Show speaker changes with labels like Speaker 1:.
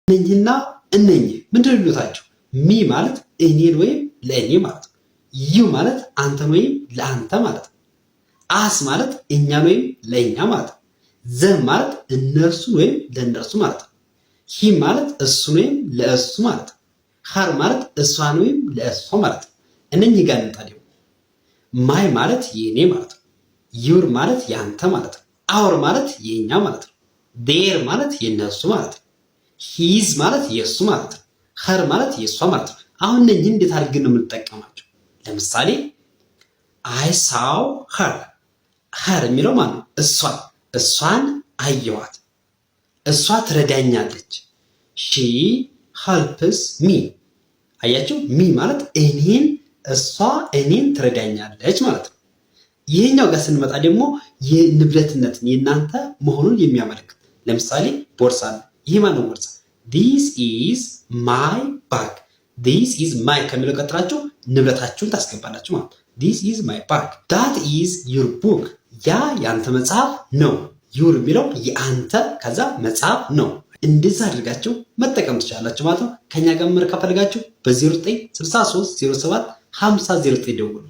Speaker 1: እነኝና እነኝ ምንድነው ልዩነታቸው? ሚ ማለት እኔን ወይም ለእኔ ማለት ነው። ዩ ማለት አንተን ወይም ለአንተ ማለት ነው። አስ ማለት እኛን ወይም ለእኛ ማለት ነው። ዘም ማለት እነርሱን ወይም ለእነርሱ ማለት ነው። ሂም ማለት እሱን ወይም ለእሱ ማለት ነው። ሀር ማለት እሷን ወይም ለእሷ ማለት ነው። እነኚህ ጋር እንምጣ ደግሞ ማይ ማለት የኔ ማለት ነው። ዩር ማለት ያንተ ማለት ነው። አወር ማለት የኛ ማለት ነው። ዴር ማለት የነሱ ማለት ነው። ሂዝ ማለት የሱ ማለት ነው። ኸር ማለት የሷ ማለት ነው። አሁን እነኚህ እንዴት አድርገን ነው የምንጠቀማቸው? ለምሳሌ አይ ሳው ኸር። ኸር የሚለው ማለት ነው እሷን አየዋት፣ እሷ ትረዳኛለች። ሺ ሄልፕስ ሚ። አያችሁ ሚ ማለት እኔን፣ እሷ እኔን ትረዳኛለች ማለት ነው። ይሄኛው ጋር ስንመጣ ደግሞ የንብረትነትን የእናንተ መሆኑን የሚያመለክት ለምሳሌ ቦርሳ ነው። ይሄ ማነው ቦርሳ? this is my bag። this is my ከሚለው ቀጥላችሁ ንብረታችሁን ታስገባላችሁ ማለት ነው። this is my bag። that is your book። ያ ያንተ መጽሐፍ ነው። your የሚለው የአንተ ከዛ መጽሐፍ ነው። እንደዛ አድርጋችሁ መጠቀም ትችላላችሁ ማለት ነው። ከኛ ጋር መመር ከፈልጋችሁ በ0963 07 50 09 ደውሉ።